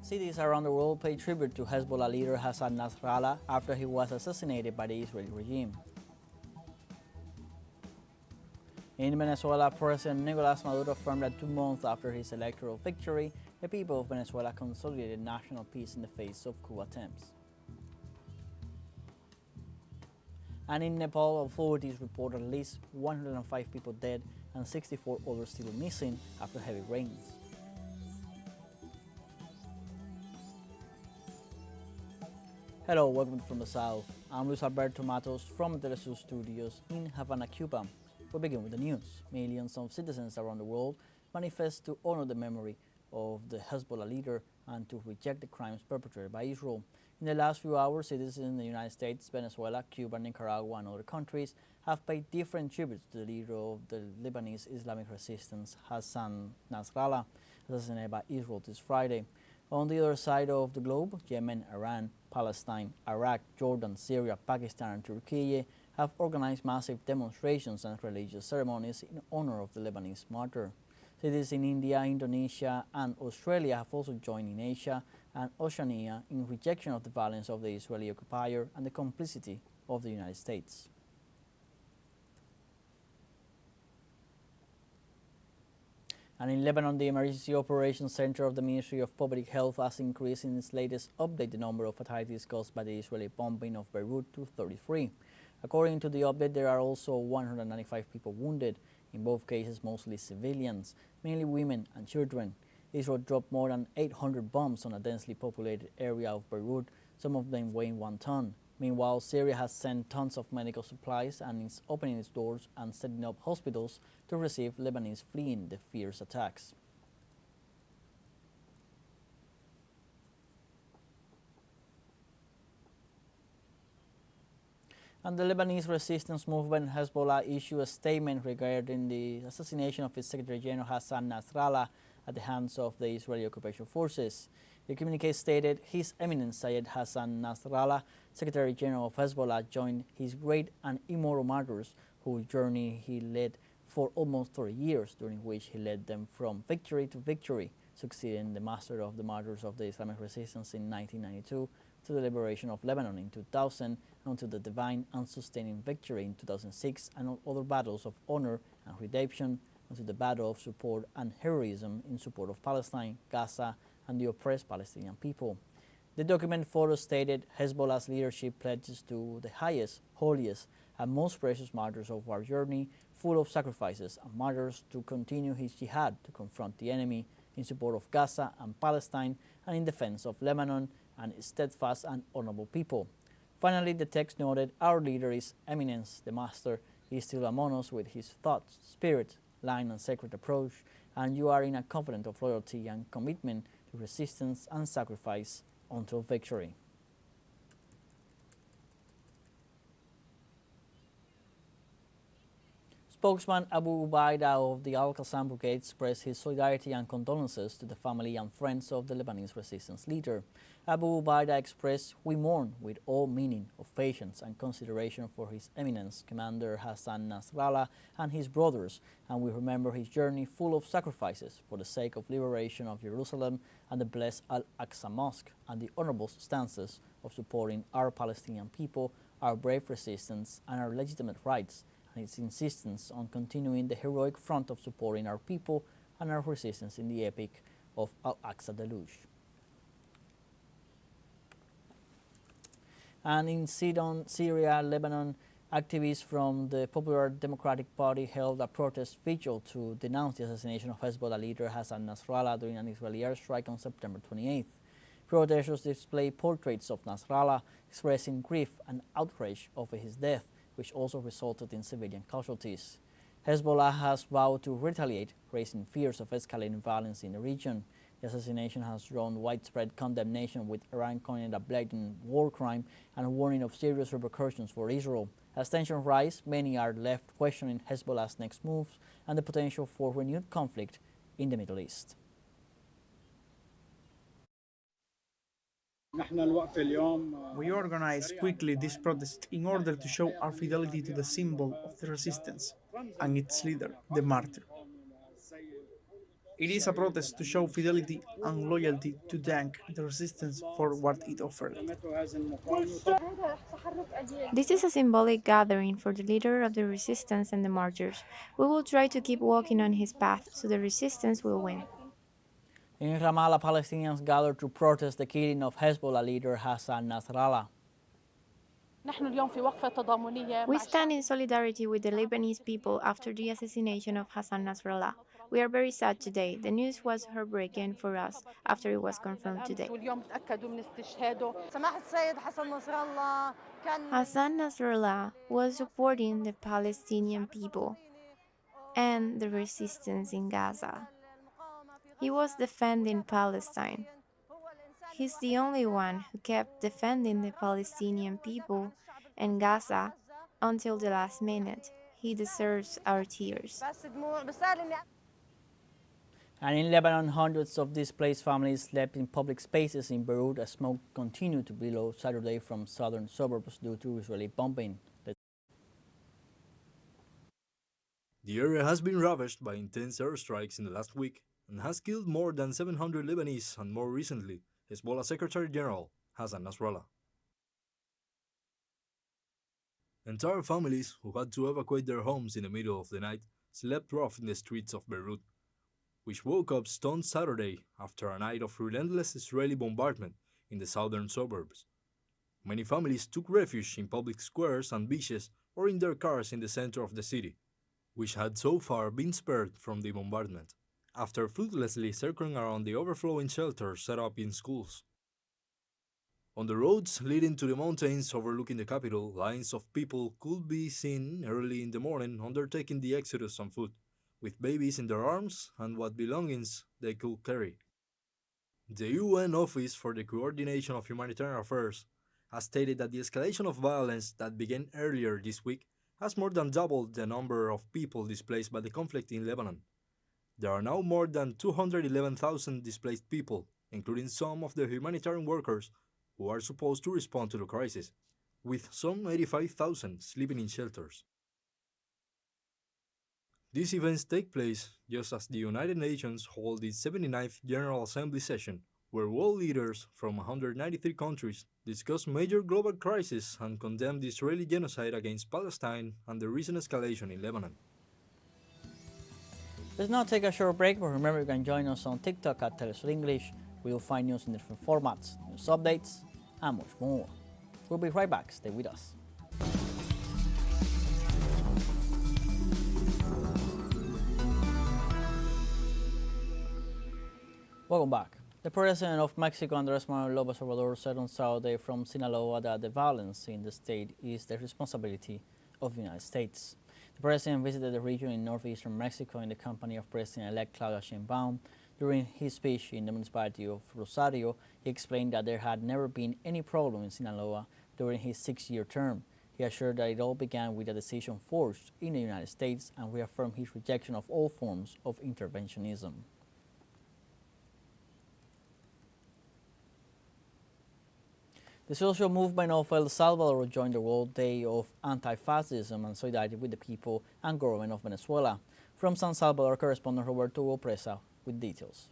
Cities around the world pay tribute to Hezbollah leader Hasan Nasrallah after he was assassinated by the Israeli regime. In Venezuela, President Nicolas Maduro affirmed that 2 months after his electoral victory, the people of Venezuela consolidated national peace in the face of coup attempts. And in Nepal, authorities report at least 105 people dead and 64 others still missing after heavy rains. Hello, welcome from the South. I'm Luis Alberto Matos from the teleSUR studios in Havana, Cuba. We begin with the news. Millions of citizens around the world manifest to honor the memory of the Hezbollah leader and to reject the crimes perpetrated by Israel. In the last few hours, citizens in the United States, Venezuela, Cuba, Nicaragua, and other countries have paid different tributes to the leader of the Lebanese Islamic resistance, Hasan Nasrallah, assassinated by Israel this Friday. On the other side of the globe, Yemen, Iran, Palestine, Iraq, Jordan, Syria, Pakistan, and Turkey have organized massive demonstrations and religious ceremonies in honor of the Lebanese martyr. Cities in India, Indonesia, and Australia have also joined in Asia and Oceania in rejection of the violence of the Israeli occupier and the complicity of the United States. And in Lebanon, the Emergency Operations Center of the Ministry of Public Health has increased in its latest update the number of fatalities caused by the Israeli bombing of Beirut to 33. According to the update, there are also 195 people wounded, in both cases mostly civilians, mainly women and children. Israel dropped more than 800 bombs on a densely populated area of Beirut, some of them weighing 1 ton. Meanwhile, Syria has sent tons of medical supplies and is opening its doors and setting up hospitals to receive Lebanese fleeing the fierce attacks. And the Lebanese resistance movement Hezbollah issued a statement regarding the assassination of its Secretary General Hasan Nasrallah at the hands of the Israeli occupation forces. The communique stated, His Eminence Sayed Hasan Nasrallah, Secretary General of Hezbollah, joined his great and immortal martyrs whose journey he led for almost 30 years, during which he led them from victory to victory, succeeding the master of the martyrs of the Islamic resistance in 1992 to the liberation of Lebanon in 2000 and to the divine and sustaining victory in 2006 and all other battles of honor and redemption, and to the battle of support and heroism in support of Palestine, Gaza, and the oppressed Palestinian people. The document further stated Hezbollah's leadership pledges to the highest, holiest, and most precious martyrs of our journey, full of sacrifices and martyrs, to continue his jihad to confront the enemy in support of Gaza and Palestine and in defense of Lebanon and its steadfast and honorable people. Finally, the text noted, Our leader, His Eminence, the Master, is still among us with his thoughts, spirit, line, and sacred approach, and you are in a covenant of loyalty and commitment to resistance and sacrifice until victory. Spokesman Abu Ubaidah of the Al-Qassam Brigade expressed his solidarity and condolences to the family and friends of the Lebanese resistance leader. Abu Ubaidah expressed, We mourn with all meaning of patience and consideration for His Eminence, Commander Hasan Nasrallah and his brothers, and we remember his journey full of sacrifices for the sake of liberation of Jerusalem and the blessed Al-Aqsa Mosque, and the honorable stances of supporting our Palestinian people, our brave resistance, and our legitimate rights, and its insistence on continuing the heroic front of supporting our people and our resistance in the epic of Al-Aqsa Deluge. And in Sidon, Syria, Lebanon, activists from the Popular Democratic Party held a protest vigil to denounce the assassination of Hezbollah leader Hasan Nasrallah during an Israeli airstrike on September 28th. Protesters displayed portraits of Nasrallah, expressing grief and outrage over his death, which also resulted in civilian casualties. Hezbollah has vowed to retaliate, raising fears of escalating violence in the region. The assassination has drawn widespread condemnation, with Iran calling it a blatant war crime and a warning of serious repercussions for Israel. As tensions rise, many are left questioning Hezbollah's next moves and the potential for renewed conflict in the Middle East. We organized quickly this protest in order to show our fidelity to the symbol of the resistance and its leader, the martyr. It is a protest to show fidelity and loyalty to thank the resistance for what it offered. This is a symbolic gathering for the leader of the resistance and the martyrs. We will try to keep walking on his path so the resistance will win. In Ramallah, Palestinians gathered to protest the killing of Hezbollah leader Hasan Nasrallah. We stand in solidarity with the Lebanese people after the assassination of Hasan Nasrallah. We are very sad today. The news was heartbreaking for us after it was confirmed today. Hasan Nasrallah was supporting the Palestinian people and the resistance in Gaza. He was defending Palestine. He's the only one who kept defending the Palestinian people and Gaza until the last minute. He deserves our tears. And in Lebanon, hundreds of displaced families slept in public spaces in Beirut as smoke continued to billow Saturday from southern suburbs due to Israeli bombing. The area has been ravaged by intense airstrikes in the last week and has killed more than 700 Lebanese and more recently, Hezbollah Secretary General Hasan Nasrallah. Entire families who had to evacuate their homes in the middle of the night slept rough in the streets of Beirut, which woke up stunned Saturday after a night of relentless Israeli bombardment in the southern suburbs. Many families took refuge in public squares and beaches or in their cars in the center of the city, which had so far been spared from the bombardment, after fruitlessly circling around the overflowing shelters set up in schools. On the roads leading to the mountains overlooking the capital, lines of people could be seen early in the morning undertaking the exodus on foot, with babies in their arms and what belongings they could carry. The UN Office for the Coordination of Humanitarian Affairs has stated that the escalation of violence that began earlier this week has more than doubled the number of people displaced by the conflict in Lebanon. There are now more than 211,000 displaced people, including some of the humanitarian workers who are supposed to respond to the crisis, with some 85,000 sleeping in shelters. These events take place just as the United Nations hold its 79th General Assembly session, where world leaders from 193 countries discuss major global crises and condemn the Israeli genocide against Palestine and the recent escalation in Lebanon. Let's now take a short break, but remember you can join us on TikTok at teleSUR English, where you'll find news in different formats, news updates, and much more. We'll be right back. Stay with us. Welcome back. The President of Mexico, Andrés Manuel López Obrador, said on Saturday from Sinaloa that the violence in the state is the responsibility of the United States. The President visited the region in northeastern Mexico in the company of President-elect Claudia Sheinbaum. During his speech in the municipality of Rosario, he explained that there had never been any problem in Sinaloa during his 6-year term. He assured that it all began with a decision forged in the United States and reaffirmed his rejection of all forms of interventionism. The social movement of El Salvador joined the World Day of Anti-Fascism and solidarity with the people and government of Venezuela. From San Salvador, correspondent Roberto Opresa with details.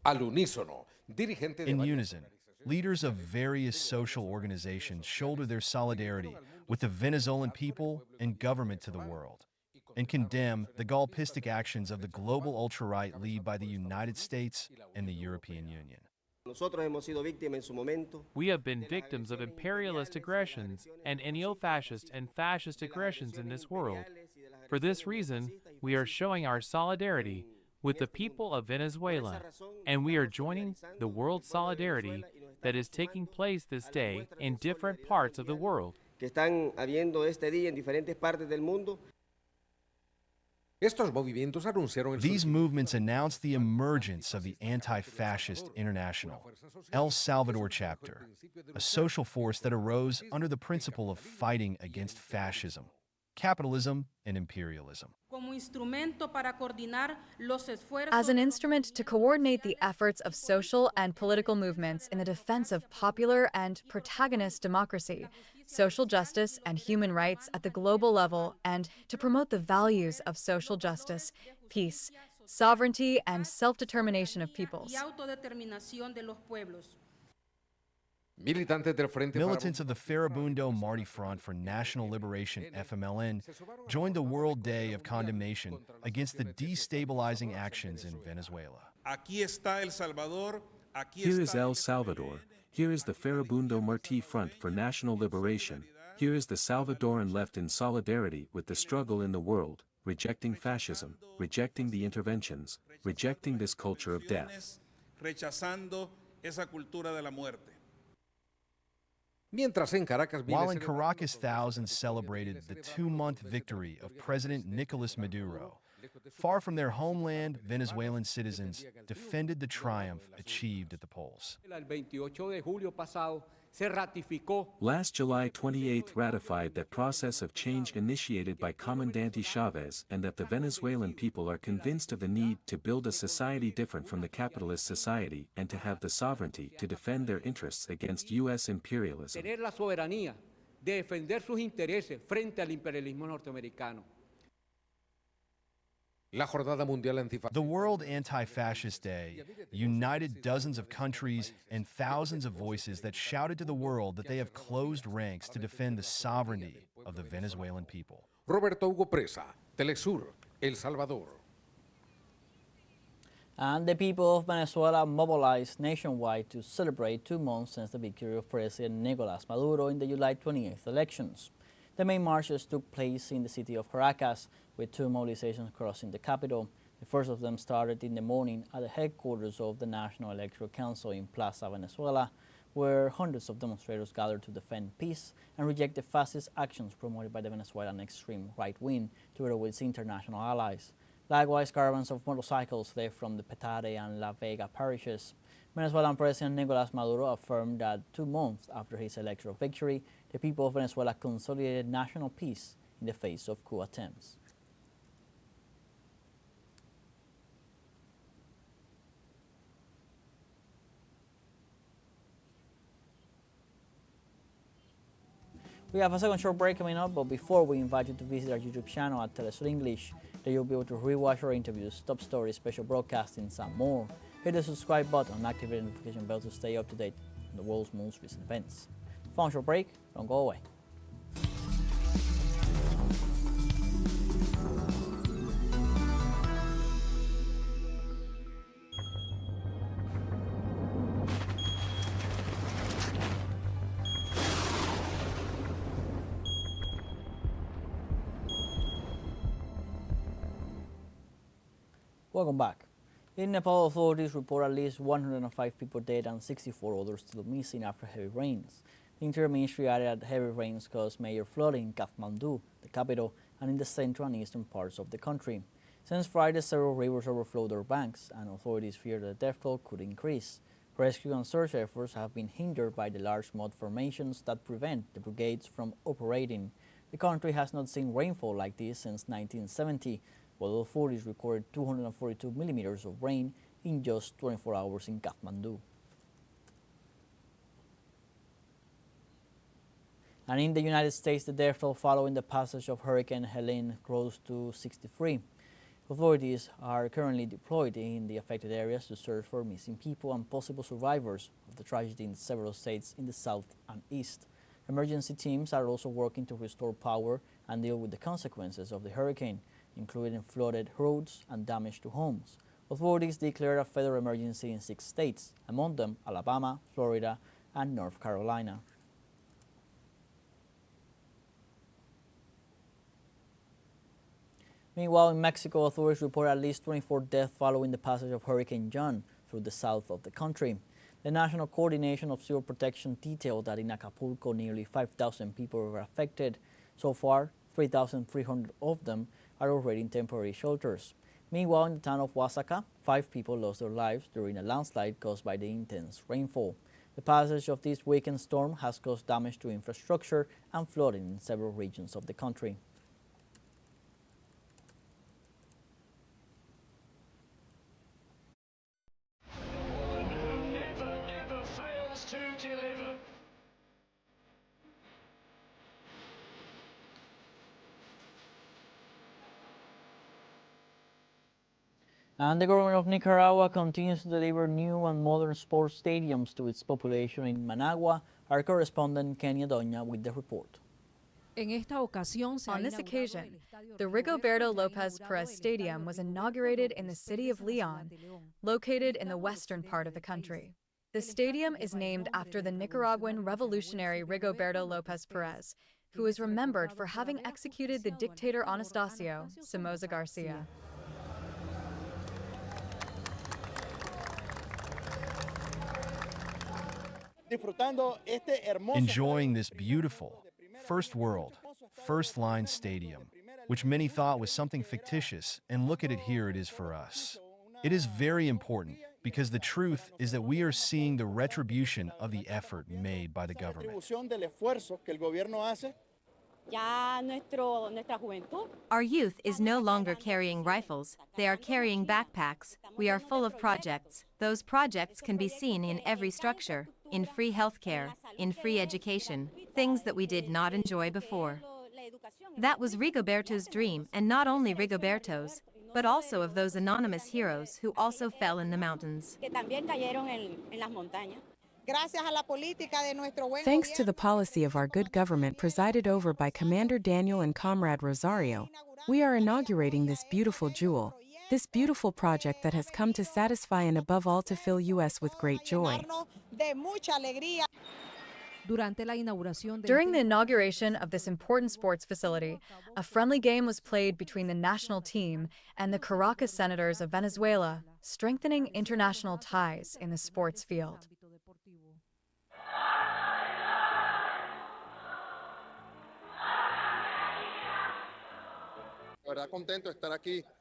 In unison, leaders of various social organizations shoulder their solidarity with the Venezuelan people and government to the world and condemn the golpistic actions of the global ultra-right led by the United States and the European Union. We have been victims of imperialist aggressions and neo-fascist and fascist aggressions in this world. For this reason, we are showing our solidarity with the people of Venezuela, and we are joining the world solidarity that is taking place this day in different parts of the world. These movements announced the emergence of the Anti-Fascist International, El Salvador chapter, a social force that arose under the principle of fighting against fascism, capitalism, and imperialism. As an instrument to coordinate the efforts of social and political movements in the defense of popular and protagonist democracy, social justice and human rights at the global level, and to promote the values of social justice, peace, sovereignty, and self-determination of peoples. Militants of the Farabundo Marti Front for National Liberation (FMLN) joined the World Day of Condemnation against the destabilizing actions in Venezuela. Here is El Salvador. Here is the Farabundo Marti Front for National Liberation. Here is the Salvadoran left in solidarity with the struggle in the world, rejecting fascism, rejecting the interventions, rejecting this culture of death. While in Caracas, thousands celebrated the 2-month victory of President Nicolas Maduro. Far from their homeland, Venezuelan citizens defended the triumph achieved at the polls. Last July 28 ratified that process of change initiated by Comandante Chavez and that the Venezuelan people are convinced of the need to build a society different from the capitalist society and to have the sovereignty to defend their interests against U.S. imperialism. The World Anti-Fascist Day united dozens of countries and thousands of voices that shouted to the world that they have closed ranks to defend the sovereignty of the Venezuelan people. Roberto Hugo Presa, teleSUR, El Salvador. And the people of Venezuela mobilized nationwide to celebrate 2 months since the victory of President Nicolas Maduro in the July 28th elections. The main marches took place in the city of Caracas, with 2 mobilizations crossing the capital. The first of them started in the morning at the headquarters of the National Electoral Council in Plaza Venezuela, where hundreds of demonstrators gathered to defend peace and reject the fascist actions promoted by the Venezuelan extreme right wing together with its international allies. Likewise, caravans of motorcycles left from the Petare and La Vega parishes. Venezuelan President Nicolas Maduro affirmed that 2 months after his electoral victory, the people of Venezuela consolidated national peace in the face of coup attempts. We have a second short break coming up, but before we invite you to visit our YouTube channel at teleSUR English, there you'll be able to rewatch our interviews, top stories, special broadcastings, and more. Hit the subscribe button and activate the notification bell to stay up to date on the world's most recent events. Final short break, don't go away. Welcome back. In Nepal, authorities report at least 105 people dead and 64 others still missing after heavy rains. The Interior Ministry added that heavy rains caused major flooding in Kathmandu, the capital, and in the central and eastern parts of the country. Since Friday, several rivers overflowed their banks, and authorities fear that the death toll could increase. Rescue and search efforts have been hindered by the large mud formations that prevent the brigades from operating. The country has not seen rainfall like this since 1970, while authorities recorded 242 millimeters of rain in just 24 hours in Kathmandu. And in the United States, the death toll following the passage of Hurricane Helene rose to 63. Authorities are currently deployed in the affected areas to search for missing people and possible survivors of the tragedy in several states in the south and east. Emergency teams are also working to restore power and deal with the consequences of the hurricane, including flooded roads and damage to homes. Authorities declared a federal emergency in 6 states, among them Alabama, Florida, and North Carolina. Meanwhile, in Mexico, authorities report at least 24 deaths following the passage of Hurricane John through the south of the country. The National Coordination of Civil Protection detailed that in Acapulco, nearly 5,000 people were affected. So far, 3,300 of them are already in temporary shelters. Meanwhile, in the town of Oaxaca, 5 people lost their lives during a landslide caused by the intense rainfall. The passage of this weekend storm has caused damage to infrastructure and flooding in several regions of the country. And the government of Nicaragua continues to deliver new and modern sports stadiums to its population in Managua. Our correspondent Kenya Doña with the report. On this occasion, the Rigoberto Lopez Perez Stadium was inaugurated in the city of Leon, located in the western part of the country. The stadium is named after the Nicaraguan revolutionary Rigoberto Lopez Perez, who is remembered for having executed the dictator Anastasio Somoza Garcia. Enjoying this beautiful, first world, first line stadium, which many thought was something fictitious, and look at it, here it is for us. It is very important because the truth is that we are seeing the retribution of the effort made by the government. Our youth is no longer carrying rifles, they are carrying backpacks. We are full of projects. Those projects can be seen in every structure, in free healthcare, in free education, things that we did not enjoy before. That was Rigoberto's dream, and not only Rigoberto's, but also of those anonymous heroes who also fell in the mountains. Thanks to the policy of our good government presided over by Commander Daniel and Comrade Rosario, we are inaugurating this beautiful jewel, this beautiful project that has come to satisfy and above all to fill us with great joy. During the inauguration of this important sports facility, a friendly game was played between the national team and the Caracas Senators of Venezuela, strengthening international ties in the sports field.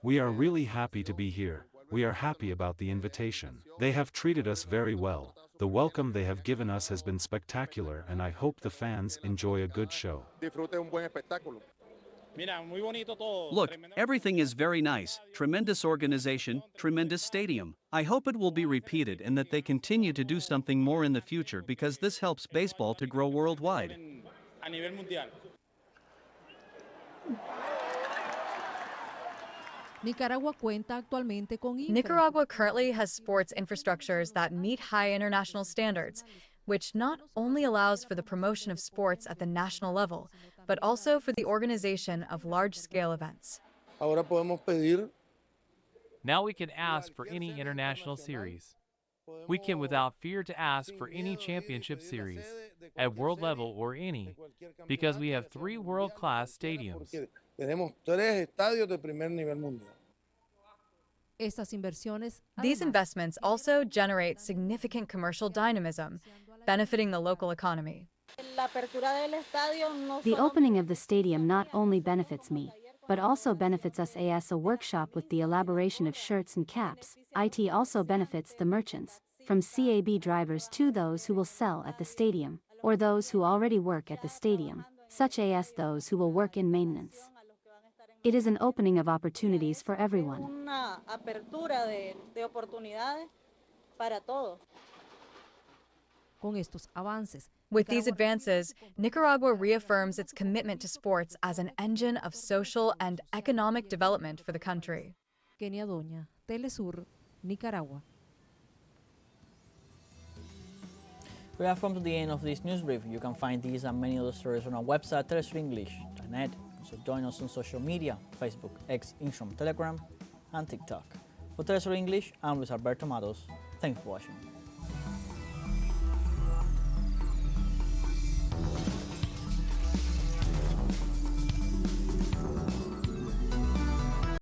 We are really happy to be here. We are happy about the invitation. They have treated us very well. The welcome they have given us has been spectacular, and I hope the fans enjoy a good show. Look, everything is very nice. Tremendous organization, tremendous stadium. I hope it will be repeated and that they continue to do something more in the future because this helps baseball to grow worldwide. Nicaragua currently has sports infrastructures that meet high international standards, which not only allows for the promotion of sports at the national level, but also for the organization of large-scale events. Now we can ask for any international series. We can without fear to ask for any championship series, at world level or any, because we have 3 world-class stadiums. These investments also generate significant commercial dynamism, benefiting the local economy. The opening of the stadium not only benefits me, but also benefits us as a workshop with the elaboration of shirts and caps. It also benefits the merchants, from CAB drivers to those who will sell at the stadium, or those who already work at the stadium, such as those who will work in maintenance. It is an opening of opportunities for everyone. With these advances, Nicaragua reaffirms its commitment to sports as an engine of social and economic development for the country. Kenia Doña, teleSUR, Nicaragua. We have come to the end of this news briefing. You can find these and many other stories on our website, telesurenglish.net. So join us on social media, Facebook, X, Instagram, Telegram, and TikTok. For teleSUR English, I'm Luis Alberto Matos. Thanks for watching.